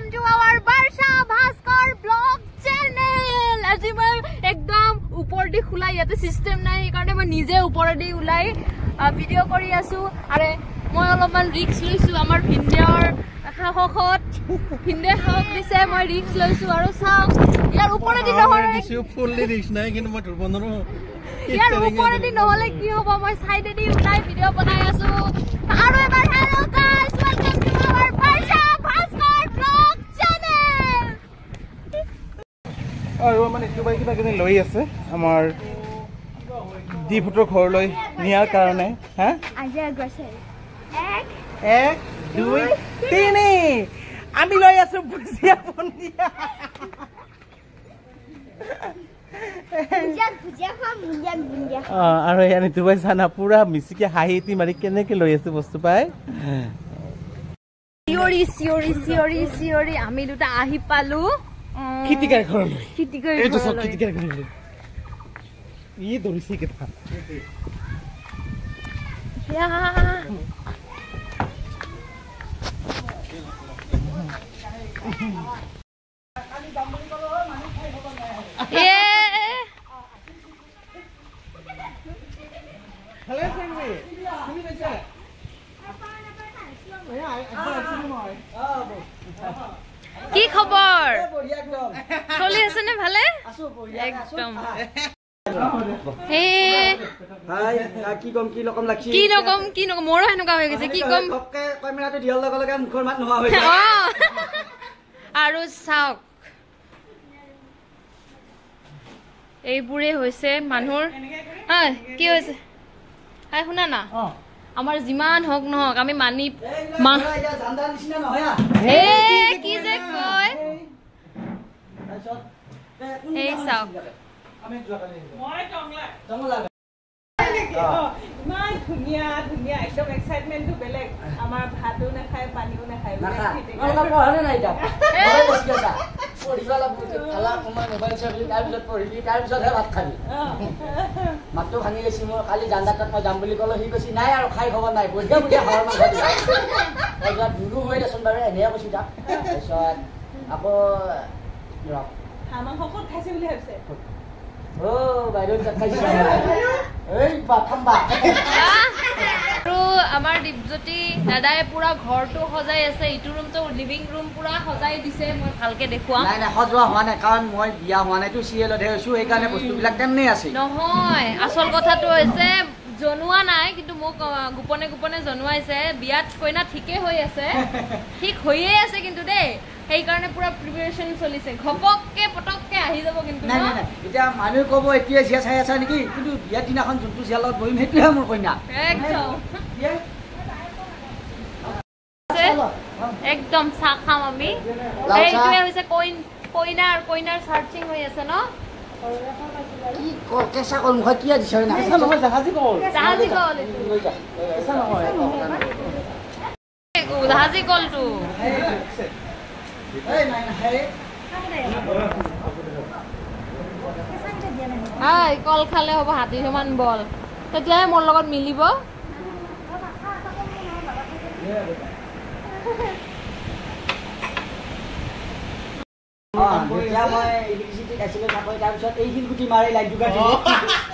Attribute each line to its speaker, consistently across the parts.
Speaker 1: welcome to our Barsha Bhaskar vlog channel. আজি মই একদম উপৰ দি খুলা ইয়াতে সিস্টেম নাই কাৰণে মই নিজে উপৰ দি উলাই ভিডিও কৰি আছো আৰে মই অলপমান ৰিস্ক লৈছো আমাৰ ভিন্দেৰ সাহসত ভিন্দে হাক দিছে মই ৰিস্ক লৈছো আৰু চাও ইয়াৰ উপৰ দি নহয় দিছো ফুললি ৰিস্ক নাই কিন্তু মই ধৰব নৰো ইয়াৰ উপৰ দি নহলে কি হ'ব মই সাইডে দি উলাই ভিডিও বনাই আছো আৰু এবাৰ hello guys welcome to our Barsha Bhaskar vlog channel
Speaker 2: আৰু মানে কিবা কিবা কিনে লৈ আছে আমাৰ ডিফুটৰ ঘৰলৈ নিয়াৰ কাৰণে হা
Speaker 1: আজি গ্ৰছাৰী
Speaker 2: 1 2 3 আমি লৈ আছো বুজিয়া বনিয়া আৰু ইয়ানি তুবাই জানা পুৰা মিছিকে হাঁহিতি মাৰি কেনেকে লৈ আছে বস্তু পাই
Speaker 1: চিঞৰি আমি দুটা আহি পালো
Speaker 2: খিটিকাৰ ঘৰলৈ
Speaker 1: এইটো
Speaker 2: সব খিটিকাৰ ঘৰলৈ ই দৰিছে কেটা
Speaker 1: কি খবৰ চলি আছে নে ভালে একদম হে
Speaker 3: হাই কি কম কি ৰকম লাগছি
Speaker 1: কি নকম মোৰো হেনকা হৈ গৈছে কি কম
Speaker 3: ফককে কেমেৰাটো দিয়াৰ লগে লগে মুখৰ মাত নোহোৱা হৈ
Speaker 1: যায় আৰু চাওক এইবোৰে হৈছে মানুহৰ কি হৈছে হাই শুনা না আমাৰ যিমান হক নহক আমি মানি
Speaker 3: জানদাৰ নিচিনা নহয়
Speaker 1: কি যে কয় এই চাওক
Speaker 3: আমি মই টংলা
Speaker 4: ইমান ধুনীয়া ধুনীয়া একদম এক্সাইটমেন্টটো বেলেগ আমাৰ ভাতো নাখায় পানীও নাখায়
Speaker 3: পঢ়ানে নাই তাত বসি আছা পঢ়িবালা খালা সময় মোবাইল চাবি তাৰপিছত পঢ়িবি তাৰপিছতহে ভাত খাবি মাতটো ভাঙি গৈছি মই কালি জানদাত মই যাম বুলি ক'লো সি কৈছি নাই আৰু খাই খবৰ নাই বঢ়িয়া বঢ়িয়া হাৱাৰ মাংস দিবা তাৰপিছত দুৰু হৈ দেচোন বাৰু এনেহে কৈছি তাক তাৰপিছত আকৌ
Speaker 4: হাঁহ মাংস ক'ত খাইছে বুলি ভাবিছে
Speaker 3: বাইদেউ খাইছে এই বাথাম্বা
Speaker 1: আৰু আমাৰ দীপজ্যোতি দাদাই পুৰা ঘৰটো সজাই আছে ইটো ৰুমটো লিভিং ৰুম পুৰা সজাই দিছে মই ভালকে দেখুৱাম
Speaker 3: নাই নাই সজোৱা হোৱা নাই কাৰণ মই বিয়া হোৱা নাইতো চিৰিয়েলতহে হৈছো সেইকাৰণে বস্তুবিলাক তেনেই আছে
Speaker 1: নহয় আচল কথাটো হৈছে জনোৱা নাই কিন্তু মোক গোপনে গোপনে জনোৱাইছে বিয়াত কইনা ঠিকে হৈ আছে ঠিক হৈয়ে আছে কিন্তু দেই সেইকাৰণে পুৰা প্ৰিপাৰেচন চলিছে ঘপককে পটককে আহি যাব কিন্তু
Speaker 3: নাই নাই এতিয়া মানুহ ক'ব এতিয়া জিয়া চাই আছা নেকি কিন্তু বিয়াৰ দিনাখন যোনটো জিয়াৰ লগত বহিম সেইটোহে মোৰ কইনা
Speaker 1: একদম চাহ খাম আমি এইটোৱে হৈছে কইনাৰ চাৰ্চিং হৈ আছে ন
Speaker 3: কেঁচা কল মুখত কি দিছ না
Speaker 2: জাহাজী কল
Speaker 1: জাহাজী কলটো কল খালে হ'ব হাতী সমান বল তেতিয়াহে মোৰ লগত মিলিব
Speaker 3: তাৰপিছত এই শিলগুটি মাৰি লাইনটো কাটিলে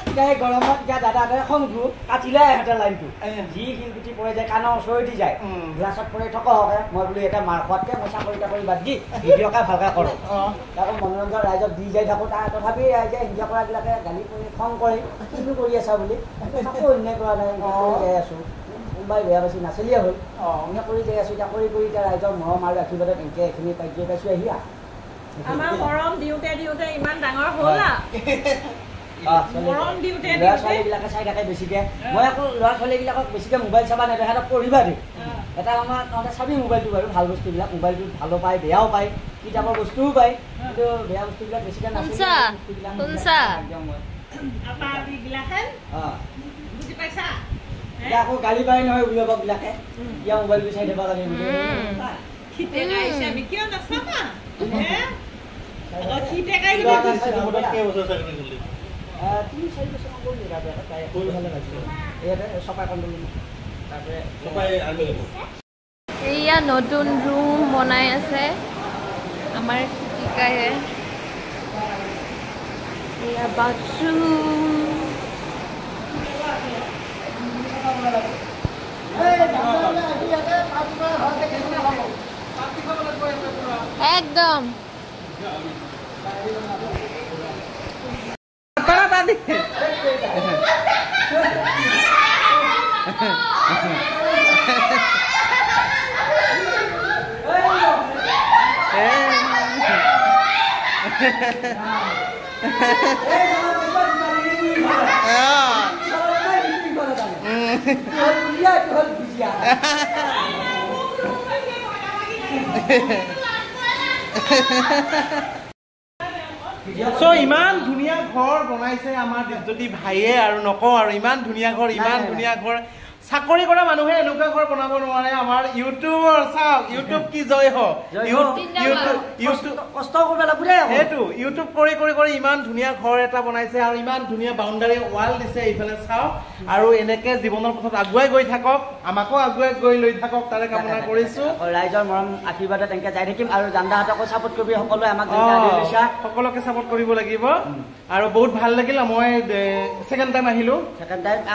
Speaker 3: এতিয়া গৰমত এতিয়া দাদাহঁতে খং উঠো কাটিলে এহেঁতে লাইনটো যি শিলগুটি পৰে যায় কাণৰ ওচৰতে যায় গ্লাছত পৰে থকহকে মই বোলো এটা মাৰ খোৱাতকে মই চাকৰি তাকৰি বাদ দি ভিডিঅ'কে ভালকে কৰোঁ তাকো মনোৰঞ্জন ৰাইজক দি যাই থাকোঁ তথাপি ৰাইজে হিংসা কৰাবিলাকে গালি কৰি খং কৰে কিনো কৰি আছা বুলি একো অন্যায় কৰা নাই যাই আছোঁ কোনোবাই বেয়া পাইছে নাচলিয়ে হ'ল অন্যায় কৰি যাই আছোঁ এতিয়া কৰি এতিয়া ৰাইজৰ মৰম আৰু আশীৰ্বাদত এনেকৈ এইখিনি কাৰ্য পাইছোঁ আহি
Speaker 4: আমাৰ মৰম দিওঁতে ইমান ডাঙৰ হ'ল মৰম দিওঁতে
Speaker 3: ল'ৰা ছোৱালীবিলাকে চাই থাকে বেছিকে মই আকৌ ল'ৰা ছোৱালীবিলাকক বেছিকে মোবাইল চাবা নেদে সিহঁতক পঢ়িবা দে এটা আমাৰ তহঁতে চাবি মোবাইলটো বাৰু ভাল বস্তুবিলাক মোবাইলটো ভালো পায় বেয়াও পায় কিতাপৰ বস্তুও পায় কিন্তু বেয়া বস্তুবিলাক বেছিকে এতিয়া আকৌ গালি পায় নহয় অভিভাৱকবিলাকে এতিয়া মোবাইলটো চাই থাকিব লাগে বুলি
Speaker 4: কিয় নাচাবা
Speaker 1: এয়া নতুন ৰুম বনাই আছে আমাৰ শিকায়ে এয়া বাথৰুম একদম
Speaker 2: So ইমান ধুনীয়া ঘৰ বনাইছে আমাৰ দিজজ্যোতি ভাইয়ে আৰু নকওঁ আৰু ইমান ধুনীয়া ঘৰ চাকৰি কৰা মানুহে এনেকুৱা ঘৰ বনাব নোৱাৰে আমাৰ ইউটিউবৰ চাওক ইউটিউব কি জয় হওক
Speaker 3: কষ্ট কৰিব লাগিব দেই
Speaker 2: সেইটো ইউটিউব কৰি কৰি কৰি ইমান ধুনীয়া ঘৰ এটা বনাইছে আৰু ইমান ধুনীয়া বাউণ্ডাৰী ৱাল দিছে এইফালে চাওক আৰু এনেকে জীৱনৰ পথত আগুৱাই গৈ থাকক আমাকো আগুৱাই গৈ লৈ থাকক তাৰে কামনা কৰিছো
Speaker 3: ৰাইজৰ মৰম আশীৰ্বাদত তেনেকে যাই থাকিম আৰু জানদাহঁতকো ছাপোৰ্ট কৰিবি সকলোৱে আমাক
Speaker 2: সকলোকে ছাপোৰ্ট কৰিব লাগিব আৰু বহুত ভাল লাগিল মই ছেকেণ্ড টাইম আহিলো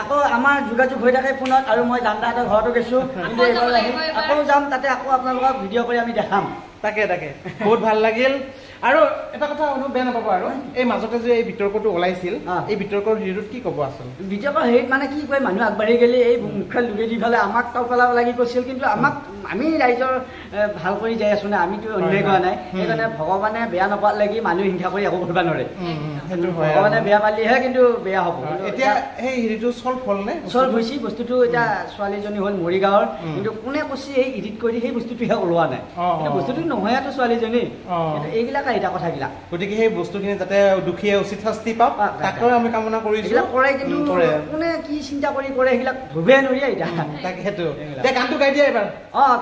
Speaker 3: আকৌ আমাৰ যোগাযোগ হৈ থাকে ফোনত আৰু মই জানদাহঁতৰ ঘৰতো গৈছো কিন্তু এইবাৰ আকৌ যাম তাতে আকৌ আপোনালোকক ভিডিঅ' কৰি আমি দেখাম
Speaker 2: তাকে বহুত ভাল লাগিল আৰু এটা কথা বেয়া নাপাব আৰু এই মাজতে যে এই বিতৰ্কটো ওলাইছিল এই বিতৰ্কৰ হেৰিটোত কি ক'ব আচল
Speaker 3: বিতৰ্কৰ হেৰিত মানে কি কয় মানুহ আগবাঢ়ি গ'লে এই মুখখন লুৰি দি পেলাই আমাক তল পেলাব লাগি কৈছিল কিন্তু আমি ৰাইজৰ ভাল কৰি যাই আছো না আমিতো অন্যায় কৰা নাই সেইকাৰণে ভগৱানে বেয়া নাপাত লাগি মানুহ হিংসা কৰি একো কৰিব নোৱাৰে ভগৱানে বেয়া পালিহে কিন্তু বেয়া হ'ব
Speaker 2: এতিয়া সেই হেৰিটো চল্ভ হ'ল নে
Speaker 3: চল্ভ হৈছে বস্তুটো এতিয়া ছোৱালীজনী হ'ল মৰিগাঁৱৰ কিন্তু কোনে কৈছে এই এডিট কৰি সেই বস্তুটোহে ওলোৱা নাই কিন্তু বস্তুটো নহয়তো ছোৱালীজনী কিন্তু এইবিলাক আহিতা কথাবিলাক
Speaker 2: গতিকে সেই বস্তুখিনি যাতে দুখীয়ে উচিত শাস্তি পাওক তাকেও আমি কামনা কৰিছো
Speaker 3: এইবিলাক কৰে কিন্তু কোনে কি চিন্তা কৰি কৰে সেইবিলাক ধুবে নোৱাৰি এতিয়া
Speaker 2: তাকে সেইটো এতিয়া গানটো গাই দিয়া এবাৰ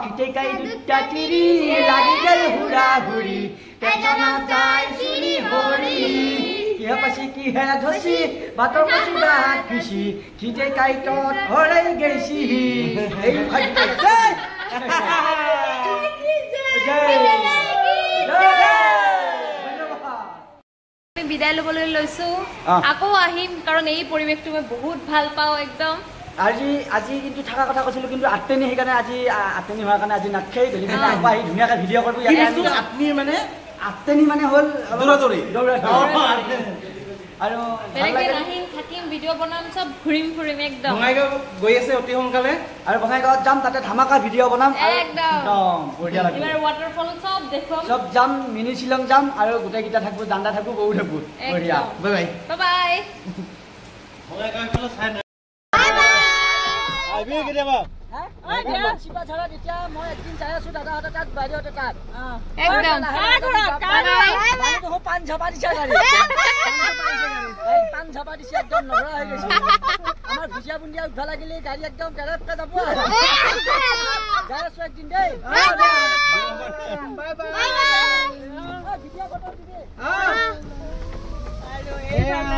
Speaker 3: খিটেকাই দুটা তিৰি লাগি গেল হুৰা হুৰি পেছনা যাই চুৰি হৰি কিহে পাছি কিহে ধচি বাটৰ পাছি বাট খুচি খিটেকাই তত হৰাই গৈছি এই
Speaker 1: বিদায় ল'বলৈ লৈছো আকৌ আহিম কাৰণ এই পৰিৱেশটো মই বহুত ভাল পাওঁ একদম
Speaker 3: আজি কিন্তু থকা কথা কৈছিলো কিন্তু আঠনি সেইকাৰণে আজি আঠনি হোৱাৰ কাৰণে আজি নাখাই গলি মানে আকৌ আহি ধুনীয়াকৈ ভিডিঅ' কৰিব
Speaker 2: আঠনি মানে
Speaker 3: আঠনি মানে হ'ল
Speaker 2: দৌৰা-দৌৰি
Speaker 3: আৰু
Speaker 1: থাকিম ভিডিঅ' বনাম চব ঘূৰিম ফুৰিম একদম
Speaker 2: বঙাইগাঁও গৈ আছে অতি সোনকালে
Speaker 3: আৰু বঙাইগাঁৱত যাম তাতে ধামাকা ভিডিঅ' বনাম
Speaker 1: একদম
Speaker 3: বঢ়িয়া লাগিব
Speaker 1: ৱাটাৰফল চব দেখুৱাম
Speaker 3: চব যাম মিনি শ্বিলং যাম আৰু গোটেইকেইটা থাকবো জান্দা থাকবো বহু থাকবো বঢ়িয়া
Speaker 2: বাই
Speaker 1: বাই
Speaker 2: কেতিয়াবা
Speaker 3: মই একদিন যাই আছো দাদাহঁতৰ তাত বাইদেউহঁতৰ তাত পাণ ঝাপা দিছে পাণ ঝাপা দিছে একদম নধৰা হৈ গৈছে আমাৰ ভুজিয়া বুন্দিয়া উঠা লাগিলে গাড়ী একদম কেৰেপকে যাব যাই আছো একদিন দেই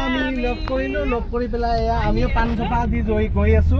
Speaker 2: আমি লগ কৰিলো লগ কৰি পেলাই আমিও পাণ ঝাপা দি গৈ আছো